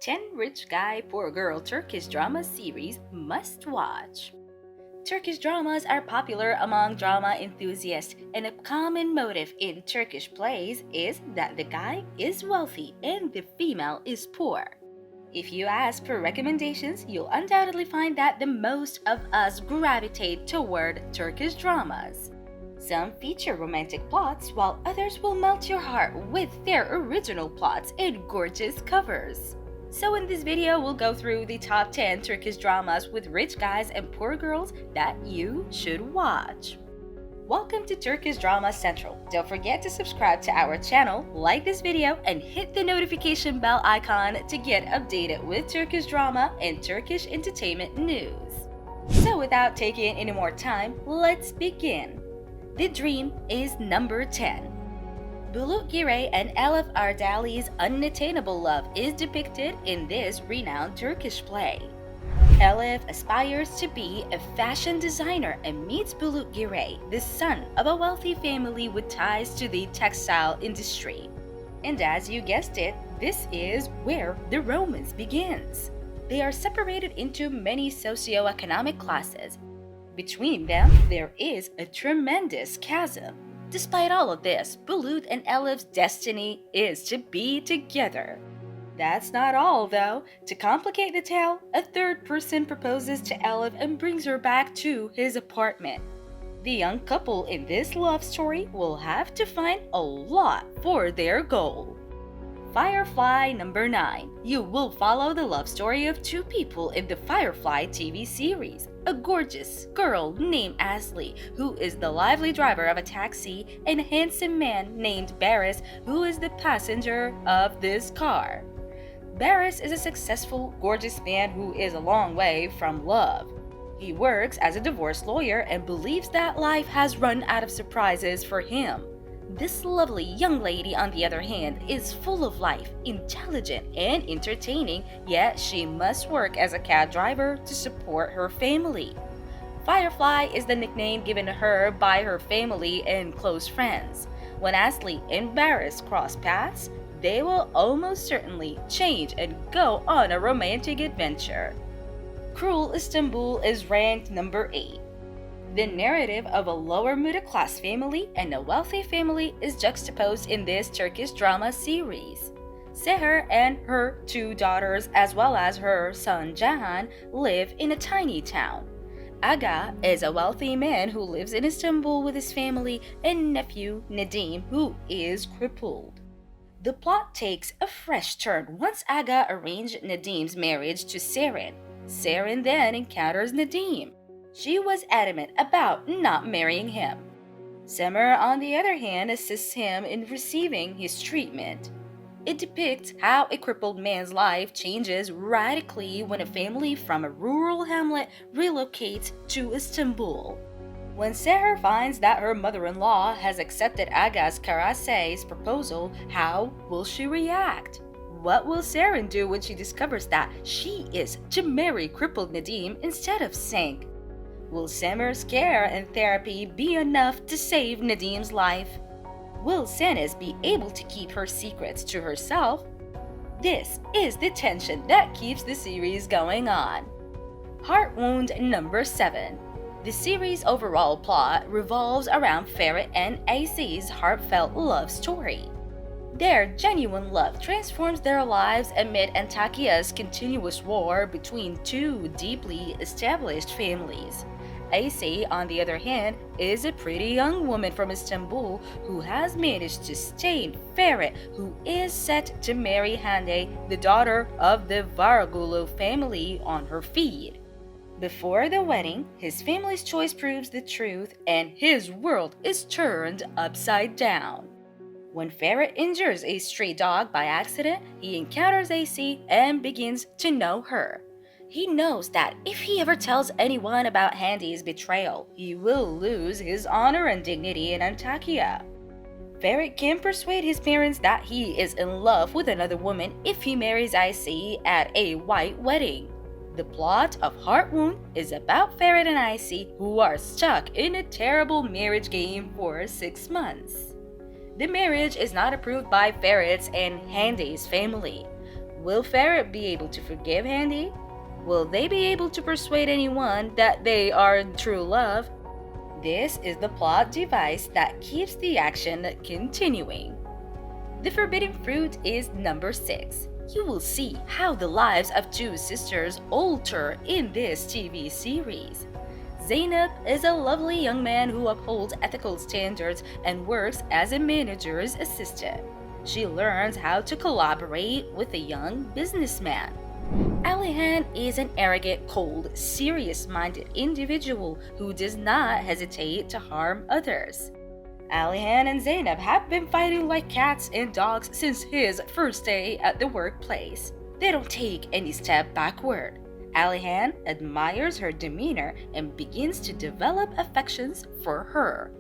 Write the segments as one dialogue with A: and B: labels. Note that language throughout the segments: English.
A: 10 Rich Guy Poor Girl Turkish Drama Series Must Watch. Turkish dramas are popular among drama enthusiasts, and a common motive in Turkish plays is that the guy is wealthy and the female is poor. If you ask for recommendations, you'll undoubtedly find that the most of us gravitate toward Turkish dramas. Some feature romantic plots, while others will melt your heart with their original plots and gorgeous covers. So in this video, we'll go through the top 10 Turkish dramas with rich guys and poor girls that you should watch. Welcome to Turkish Drama Central. Don't forget to subscribe to our channel, like this video, and hit the notification bell icon to get updated with Turkish drama and Turkish entertainment news. So without taking any more time, let's begin. The Dream is number 10. Bulut Giray and Elif Ardali's unattainable love is depicted in this renowned Turkish play. Elif aspires to be a fashion designer and meets Bulut Giray, the son of a wealthy family with ties to the textile industry. And as you guessed it, this is where the romance begins. They are separated into many socioeconomic classes. Between them, there is a tremendous chasm. Despite all of this, Bulut and Elif's destiny is to be together. That's not all, though. To complicate the tale, a third person proposes to Elif and brings her back to his apartment. The young couple in this love story will have to find a lot for their goal. Firefly number 9. You will follow the love story of two people in the Firefly TV series. A gorgeous girl named Asli, who is the lively driver of a taxi, and a handsome man named Barris, who is the passenger of this car. Barris is a successful, gorgeous man who is a long way from love. He works as a divorce lawyer and believes that life has run out of surprises for him. This lovely young lady, on the other hand, is full of life, intelligent, and entertaining, yet she must work as a cab driver to support her family. Firefly is the nickname given to her by her family and close friends. When Asli and Barris cross paths, they will almost certainly change and go on a romantic adventure. Cruel Istanbul is ranked number 8. The narrative of a lower middle-class family and a wealthy family is juxtaposed in this Turkish drama series. Seher and her two daughters, as well as her son Jahan, live in a tiny town. Aga is a wealthy man who lives in Istanbul with his family and nephew Nadim, who is crippled. The plot takes a fresh turn once Aga arranged Nadim's marriage to Seren. Seren then encounters Nadim. She was adamant about not marrying him. Semer, on the other hand, assists him in receiving his treatment. It depicts how a crippled man's life changes radically when a family from a rural hamlet relocates to Istanbul. When Seher finds that her mother-in-law has accepted Aga's Karase's proposal, how will she react? What will Seren do when she discovers that she is to marry crippled Nadim instead of Sank? Will Semer's care and therapy be enough to save Nadim's life? Will Senes be able to keep her secrets to herself? This is the tension that keeps the series going on. Heart Wound number 7. The series' overall plot revolves around Ferit and AC's heartfelt love story. Their genuine love transforms their lives amid Antakya's continuous war between two deeply established families. AC, on the other hand, is a pretty young woman from Istanbul who has managed to stain Ferit, who is set to marry Hande, the daughter of the Varagulu family, on her feed. Before the wedding, his family's choice proves the truth and his world is turned upside down. When Ferit injures a stray dog by accident, he encounters AC and begins to know her. He knows that if he ever tells anyone about Hande's betrayal, he will lose his honor and dignity in Antakya. Ferit can persuade his parents that he is in love with another woman if he marries IC at a white wedding. The plot of Heart Wound is about Ferit and IC, who are stuck in a terrible marriage game for 6 months. The marriage is not approved by Ferit's and Hande's family. Will Ferret be able to forgive Handy? Will they be able to persuade anyone that they are in true love? This is the plot device that keeps the action continuing. The forbidden fruit is number 6. You will see how the lives of two sisters alter in this TV series. Zainab is a lovely young man who upholds ethical standards and works as a manager's assistant. She learns how to collaborate with a young businessman. Alihan is an arrogant, cold, serious-minded individual who does not hesitate to harm others. Alihan and Zainab have been fighting like cats and dogs since his first day at the workplace. They don't take any step backward. Alihan admires her demeanor and begins to develop affections for her.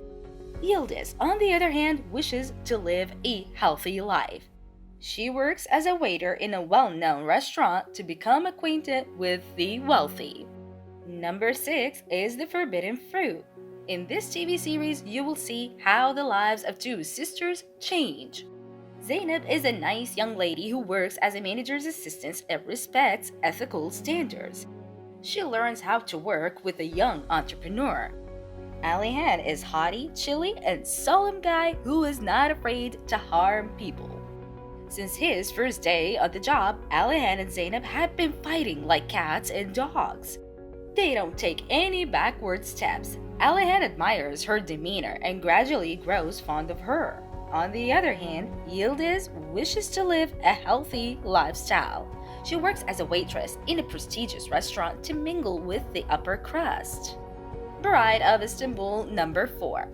A: Yildiz, on the other hand, wishes to live a healthy life. She works as a waiter in a well-known restaurant to become acquainted with the wealthy. Number 6 is the forbidden fruit. In this TV series, you will see how the lives of two sisters change. Zainab is a nice young lady who works as a manager's assistant and respects ethical standards. She learns how to work with a young entrepreneur. Alihan is haughty, chilly, and solemn guy who is not afraid to harm people. Since his first day on the job, Alihan and Zainab have been fighting like cats and dogs. They don't take any backward steps. Alihan admires her demeanor and gradually grows fond of her. On the other hand, Yildiz wishes to live a healthy lifestyle. She works as a waitress in a prestigious restaurant to mingle with the upper crust. Bride of Istanbul number 4.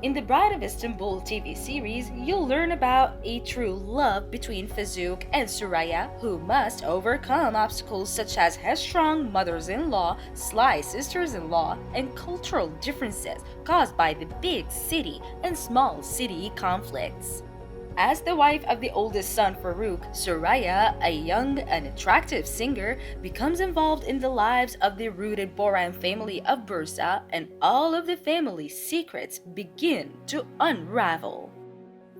A: In the Bride of Istanbul TV series, you'll learn about a true love between Fazouk and Suraya, who must overcome obstacles such as headstrong mothers-in-law, sly sisters-in-law, and cultural differences caused by the big city and small city conflicts. As the wife of the oldest son Farouk, Suraya, a young and attractive singer, becomes involved in the lives of the rooted Boran family of Bursa, and all of the family's secrets begin to unravel.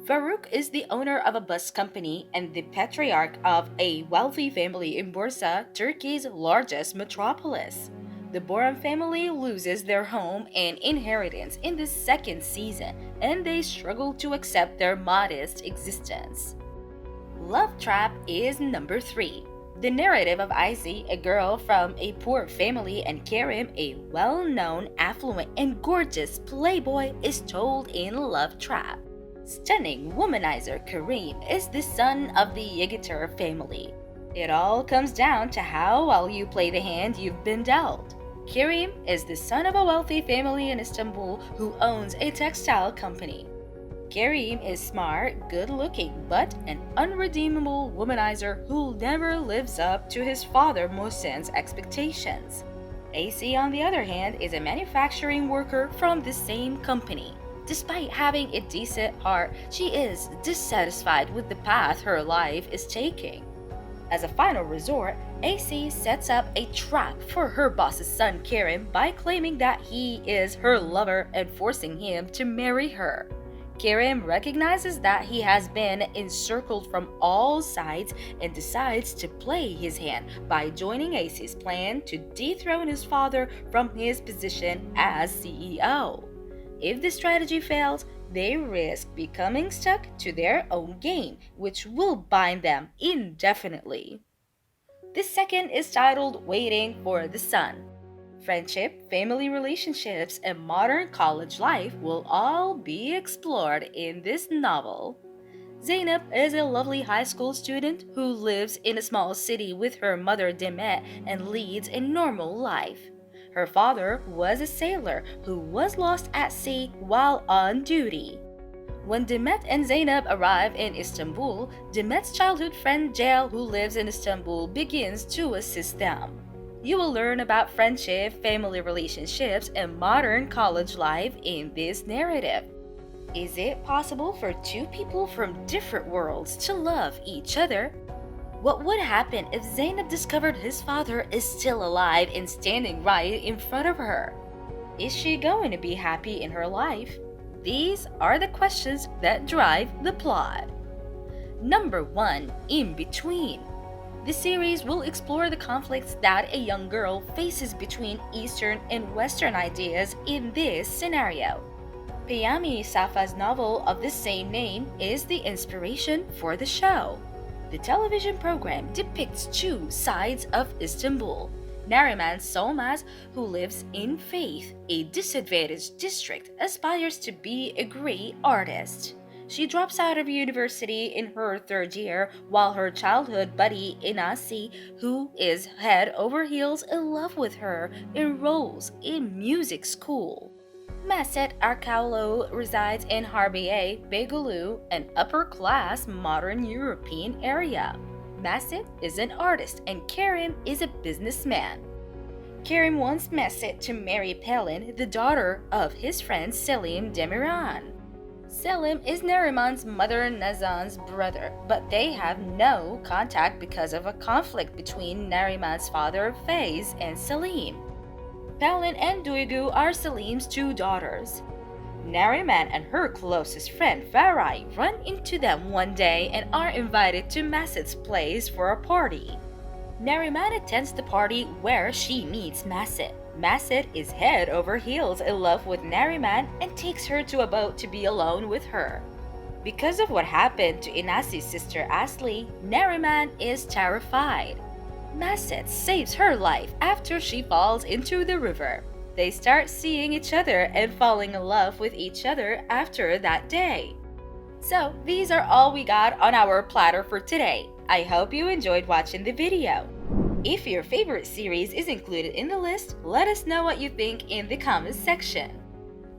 A: Farouk is the owner of a bus company and the patriarch of a wealthy family in Bursa, Turkey's largest metropolis. The Boran family loses their home and inheritance in the second season, and they struggle to accept their modest existence. Love Trap is number 3. The narrative of Icy, a girl from a poor family, and Kerim, a well-known, affluent, and gorgeous playboy, is told in Love Trap. Stunning womanizer Karim is the son of the Yigitar family. It all comes down to how well you play the hand you've been dealt. Kerim is the son of a wealthy family in Istanbul who owns a textile company. Kerim is smart, good-looking, but an unredeemable womanizer who never lives up to his father Mohsen's expectations. AC, on the other hand, is a manufacturing worker from the same company. Despite having a decent heart, she is dissatisfied with the path her life is taking. As a final resort, AC sets up a trap for her boss's son Kerim by claiming that he is her lover and forcing him to marry her. Kerim recognizes that he has been encircled from all sides and decides to play his hand by joining AC's plan to dethrone his father from his position as CEO. If the strategy fails, they risk becoming stuck to their own game, which will bind them indefinitely. The second is titled Waiting for the Sun. Friendship, family relationships, and modern college life will all be explored in this novel. Zainab is a lovely high school student who lives in a small city with her mother Demet and leads a normal life. Her father was a sailor who was lost at sea while on duty. When Demet and Zainab arrive in Istanbul, Demet's childhood friend Jael, who lives in Istanbul, begins to assist them. You will learn about friendship, family relationships, and modern college life in this narrative. Is it possible for two people from different worlds to love each other? What would happen if Zainab discovered his father is still alive and standing right in front of her? Is she going to be happy in her life? These are the questions that drive the plot. Number 1. In Between. The series will explore the conflicts that a young girl faces between Eastern and Western ideas in this scenario. Peyami Safa's novel of the same name is the inspiration for the show. The television program depicts two sides of Istanbul. Nariman Solmaz, who lives in Faith, a disadvantaged district, aspires to be a great artist. She drops out of university in her third year, while her childhood buddy Inasi, who is head over heels in love with her, enrolls in music school. Maset Arkaulo resides in Harbiye, Beyoğlu, an upper-class modern European area. Maset is an artist and Kerim is a businessman. Kerim wants Maset to marry Pelin, the daughter of his friend Selim Demiran. Selim is Neriman's mother Nazan's brother, but they have no contact because of a conflict between Neriman's father Faiz and Selim. Pelin and Duygu are Selim's two daughters. Nariman and her closest friend Farai run into them one day and are invited to Maset's place for a party. Nariman attends the party where she meets Maset. Maset is head over heels in love with Nariman and takes her to a boat to be alone with her. Because of what happened to Inasi's sister Asli, Nariman is terrified. Maset saves her life after she falls into the river. They start seeing each other and falling in love with each other after that day. So these are all we got on our platter for today. I hope you enjoyed watching the video. If your favorite series is included in the list, let us know what you think in the comments section.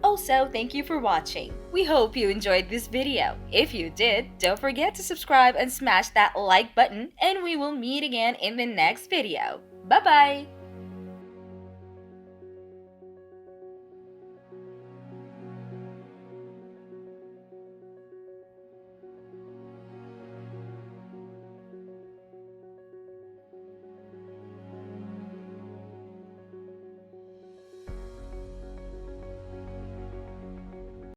A: Also, thank you for watching. We hope you enjoyed this video. If you did, don't forget to subscribe and smash that like button, and we will meet again in the next video. Bye-bye!